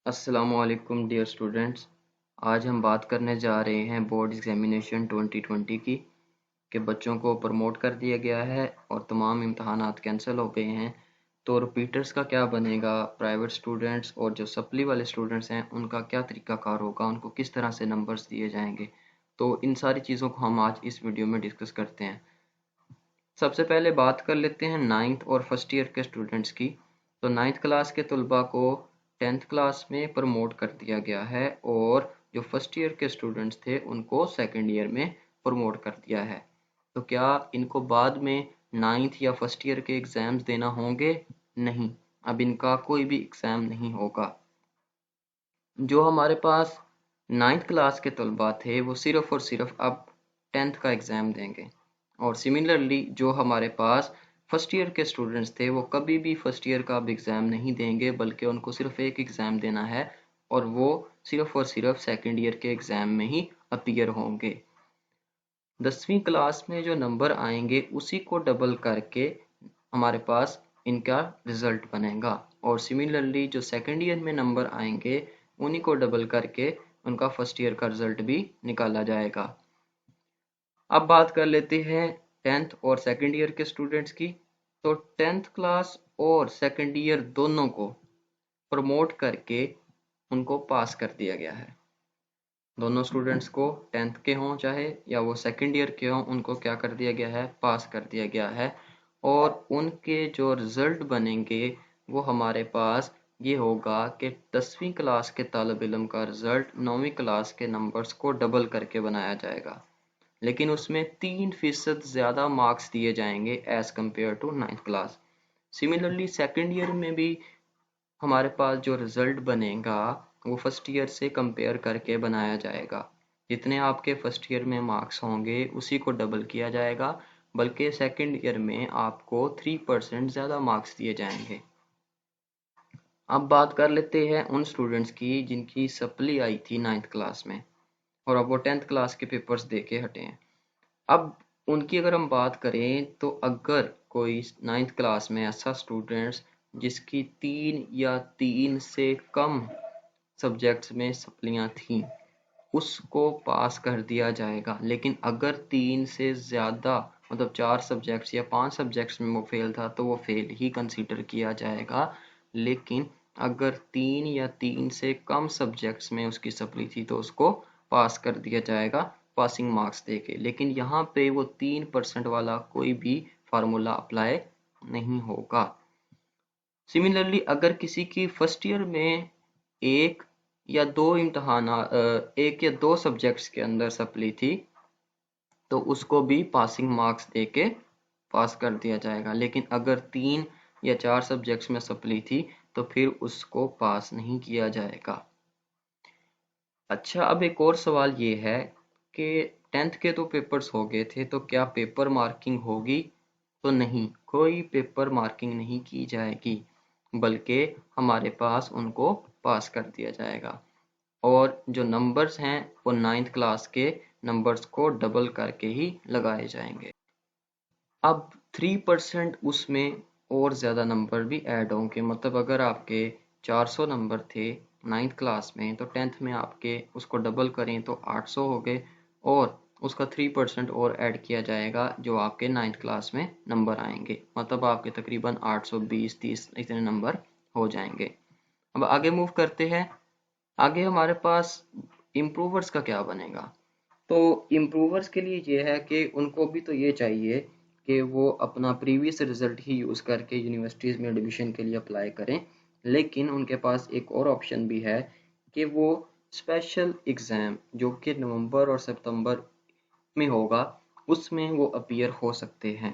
अस्सलामुअलैकुम dear students. आज हम बात करने जा रहे हैं बोर्ड एग्जामिनेशन 2020 की कि बच्चों को प्रमोट कर दिया गया है और तमाम इम्तहानात कैंसिल हो गए हैं। तो रिपीटर्स का क्या बनेगा, प्राइवेट स्टूडेंट्स और जो सप्ली वाले स्टूडेंट्स हैं उनका क्या तरीकाकार होगा, उनको किस तरह से नंबर्स दिए जाएंगे। तो इन सारी चीज़ों को हम आज इस वीडियो में डिस्कस करते हैं। सबसे पहले बात कर लेते हैं नाइन्थ और फर्स्ट ईयर के स्टूडेंट्स की। तो नाइन्थ क्लास के तलबा को टेंथ क्लास में प्रमोट कर दिया गया है और जो फर्स्ट ईयर के स्टूडेंट्स थे उनको सेकंड ईयर में प्रमोट कर दिया है। तो क्या इनको बाद में नाइन्थ या फर्स्ट ईयर के एग्ज़ाम्स देना होंगे? नहीं, अब इनका कोई भी एग्ज़ाम नहीं होगा। जो हमारे पास नाइन्थ क्लास के तलबा थे वो सिर्फ़ और सिर्फ अब टेंथ का एग्ज़ाम देंगे। और सिमिलरली जो हमारे पास फर्स्ट ईयर के स्टूडेंट्स थे वो कभी भी फर्स्ट ईयर का अब एग्ज़ाम नहीं देंगे, बल्कि उनको सिर्फ एक एग्ज़ाम देना है और वो सिर्फ और सिर्फ सेकेंड ईयर के एग्ज़ाम में ही अपीयर होंगे। 10वीं क्लास में जो नंबर आएंगे उसी को डबल करके हमारे पास इनका रिजल्ट बनेगा और सिमिलरली जो सेकेंड ईयर में नंबर आएंगे उन्हीं को डबल करके उनका फर्स्ट ईयर का रिजल्ट भी निकाला जाएगा। अब बात कर लेते हैं टेंथ और सेकेंड ईयर के स्टूडेंट्स की। तो टेंथ क्लास और सेकेंड ईयर दोनों को प्रमोट करके उनको पास कर दिया गया है। दोनों स्टूडेंट्स को टेंथ के हों चाहे या वो सेकेंड ईयर के हों, उनको क्या कर दिया गया है, पास कर दिया गया है। और उनके जो रिजल्ट बनेंगे वो हमारे पास ये होगा कि 10वीं क्लास के तालिब इल्म का रिजल्ट 9वीं क्लास के नंबर्स को डबल करके बनाया जाएगा, लेकिन उसमें 3% ज़्यादा मार्क्स दिए जाएंगे as compare to ninth class. Similarly second year में भी हमारे पास जो रिजल्ट बनेगा वो फर्स्ट ईयर से कंपेयर करके बनाया जाएगा। जितने आपके फर्स्ट ईयर में मार्क्स होंगे उसी को डबल किया जाएगा, बल्कि सेकेंड ईयर में आपको 3% ज़्यादा मार्क्स दिए जाएंगे। अब बात कर लेते हैं उन स्टूडेंट्स की जिनकी सप्ली आई थी नाइन्थ क्लास में और अब वो टेंथ क्लास के पेपर्स दे के हटे हैं। अब उनकी अगर हम बात करें तो अगर कोई नाइन्थ क्लास में ऐसा स्टूडेंट्स जिसकी 3 या 3 से कम सब्जेक्ट्स में सप्लियां थीं उसको पास कर दिया जाएगा, लेकिन अगर 3 से ज़्यादा मतलब 4 सब्जेक्ट्स या 5 सब्जेक्ट्स में वो फेल था तो वो फेल ही कंसीडर किया जाएगा। लेकिन अगर 3 या 3 से कम सब्जेक्ट्स में उसकी सप्ली थी तो उसको पास कर दिया जाएगा पासिंग मार्क्स देके। लेकिन यहाँ पे वो 3% वाला कोई भी फार्मूला अप्लाई नहीं होगा। सिमिलरली अगर किसी की फर्स्ट ईयर में एक या दो एक या दो सब्जेक्ट्स के अंदर सप्ली थी तो उसको भी पासिंग मार्क्स देके पास कर दिया जाएगा, लेकिन अगर 3 या 4 सब्जेक्ट्स में सप्ली थी तो फिर उसको पास नहीं किया जाएगा। अच्छा, अब एक और सवाल ये है कि टेंथ के तो पेपर्स हो गए थे तो क्या पेपर मार्किंग होगी? तो नहीं, कोई पेपर मार्किंग नहीं की जाएगी, बल्कि हमारे पास उनको पास कर दिया जाएगा और जो नंबर्स हैं वो नाइन्थ क्लास के नंबर्स को डबल करके ही लगाए जाएंगे। अब 3% उसमें और ज़्यादा नंबर भी ऐड होंगे, मतलब अगर आपके 400 नंबर थे नाइन्थ क्लास में तो टेंथ में आपके उसको डबल करें तो 800 हो गए और उसका 3% और ऐड किया जाएगा जो आपके नाइन्थ क्लास में नंबर आएंगे, मतलब आपके तकरीबन 820-30 इतने नंबर हो जाएंगे। अब आगे मूव करते हैं। आगे हमारे पास इम्प्रूवर्स का क्या बनेगा? तो इम्प्रूवर्स के लिए ये है कि उनको भी तो ये चाहिए कि वो अपना प्रीवियस रिजल्ट ही यूज़ करके यूनिवर्सिटीज़ में एडमिशन के लिए अप्लाई करें, लेकिन उनके पास एक और ऑप्शन भी है कि वो स्पेशल एग्ज़ाम जो कि नवंबर और सितंबर में होगा उसमें वो अपीयर हो सकते हैं।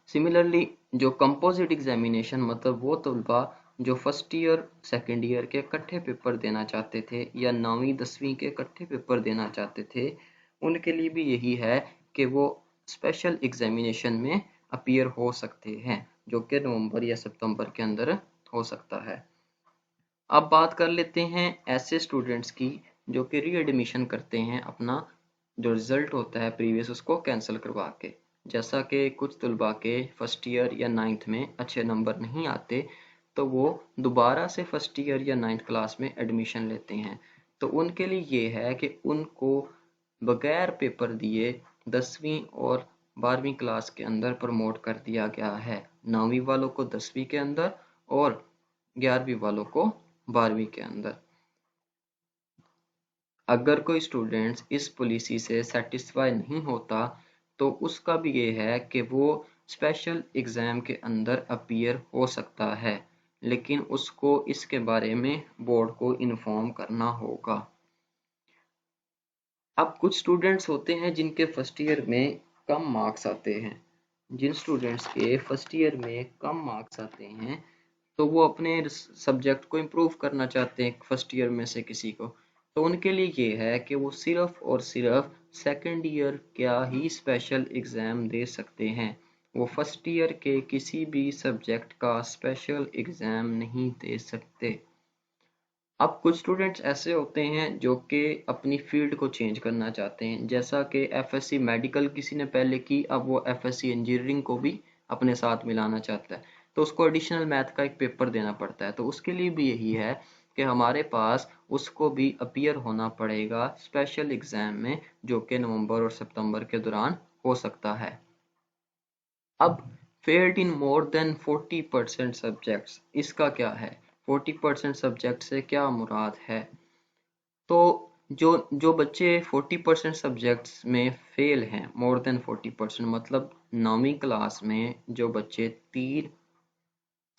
सिमिलरली जो कंपोजिट एग्जामिनेशन मतलब वो तलबा जो फर्स्ट ईयर सेकेंड ईयर के इकट्ठे पेपर देना चाहते थे या 9वीं 10वीं के इकट्ठे पेपर देना चाहते थे, उनके लिए भी यही है कि वो स्पेशल एग्जामिनेशन में अपीयर हो सकते हैं जो कि नवंबर या सितंबर के अंदर हो सकता है। अब बात कर लेते हैं ऐसे स्टूडेंट्स की जो कि री एडमिशन करते हैं, अपना जो रिज़ल्ट होता है प्रीवियस उसको कैंसिल करवा के। जैसा कि कुछ तलबा के फर्स्ट ईयर या नाइन्थ में अच्छे नंबर नहीं आते तो वो दोबारा से फर्स्ट ईयर या 9th क्लास में एडमिशन लेते हैं। तो उनके लिए ये है कि उनको बगैर पेपर दिए 10वीं और 12वीं क्लास के अंदर प्रमोट कर दिया गया है। 9वीं वालों को 10वीं के अंदर और 11वीं वालों को 12वीं के अंदर। अगर कोई स्टूडेंट्स इस पॉलिसी से सेटिस्फाई नहीं होता तो उसका भी ये है कि वो स्पेशल एग्ज़ाम के अंदर अपीयर हो सकता है, लेकिन उसको इसके बारे में बोर्ड को इन्फॉर्म करना होगा। अब कुछ स्टूडेंट्स होते हैं जिनके फर्स्ट ईयर में कम मार्क्स आते हैं। जिन स्टूडेंट्स के फर्स्ट ईयर में कम मार्क्स आते हैं तो वो अपने सब्जेक्ट को इम्प्रूव करना चाहते हैं फर्स्ट ईयर में से किसी को। तो उनके लिए ये है कि वो सिर्फ और सिर्फ सेकंड ईयर का ही स्पेशल एग्ज़ाम दे सकते हैं। वो फर्स्ट ईयर के किसी भी सब्जेक्ट का स्पेशल एग्ज़ाम नहीं दे सकते। अब कुछ स्टूडेंट्स ऐसे होते हैं जो कि अपनी फील्ड को चेंज करना चाहते हैं, जैसा कि एफएससी मेडिकल किसी ने पहले की, अब वो एफएससी इंजीनियरिंग को भी अपने साथ मिलाना चाहता है, तो उसको एडिशनल मैथ का एक पेपर देना पड़ता है। तो उसके लिए भी यही है कि हमारे पास उसको भी अपीयर होना पड़ेगा स्पेशल एग्जाम में, जो कि नवंबर और सितंबर के दौरान हो सकता है। अब failed in more than 40% subjects, इसका क्या है? 40% सब्जेक्ट से क्या मुराद है? तो जो जो बच्चे 40% सब्जेक्ट्स में फेल हैं, मोर देन 40% मतलब 9वीं क्लास में जो बच्चे 3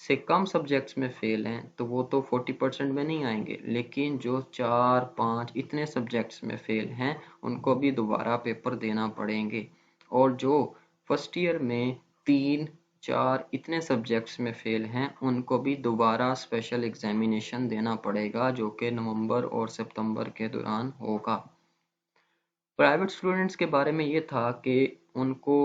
से कम सब्जेक्ट्स में फेल हैं तो वो तो 40% में नहीं आएंगे, लेकिन जो 4-5 इतने सब्जेक्ट्स में फेल हैं उनको भी दोबारा पेपर देना पड़ेंगे। और जो फर्स्ट ईयर में 3-4 इतने सब्जेक्ट्स में फेल हैं उनको भी दोबारा स्पेशल एग्जामिनेशन देना पड़ेगा, जो कि नवंबर और सितंबर के दौरान होगा। प्राइवेट स्टूडेंट्स के बारे में ये था कि उनको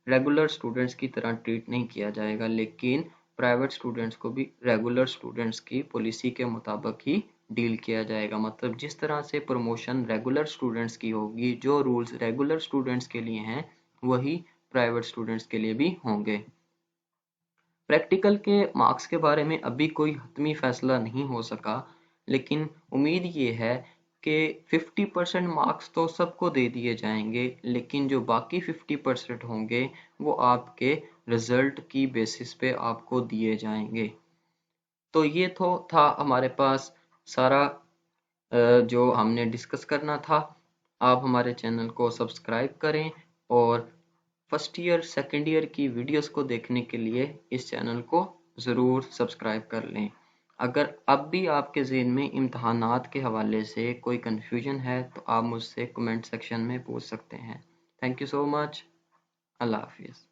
रेगुलर स्टूडेंट्स की तरह ट्रीट नहीं किया जाएगा, लेकिन प्राइवेट स्टूडेंट्स को भी रेगुलर स्टूडेंट्स की पॉलिसी के मुताबिक ही डील किया जाएगा। मतलब जिस तरह से प्रमोशन रेगुलर स्टूडेंट्स की होगी, जो रूल्स रेगुलर स्टूडेंट्स के लिए हैं वही प्राइवेट स्टूडेंट्स के लिए भी होंगे। प्रैक्टिकल के मार्क्स के बारे में अभी कोई हतमी फैसला नहीं हो सका, लेकिन उम्मीद ये है कि 50% मार्क्स तो सबको दे दिए जाएंगे, लेकिन जो बाकी 50% होंगे वो आपके रिजल्ट की बेसिस पे आपको दिए जाएंगे। तो ये तो था हमारे पास सारा जो हमने डिस्कस करना था। आप हमारे चैनल को सब्सक्राइब करें और फर्स्ट ईयर सेकेंड ईयर की वीडियोस को देखने के लिए इस चैनल को ज़रूर सब्सक्राइब कर लें। अगर अब भी आपके ज़हन में इम्तहानात के हवाले से कोई कन्फ्यूजन है तो आप मुझसे कमेंट सेक्शन में पूछ सकते हैं। Thank you so much. अल्लाह हाफिज़।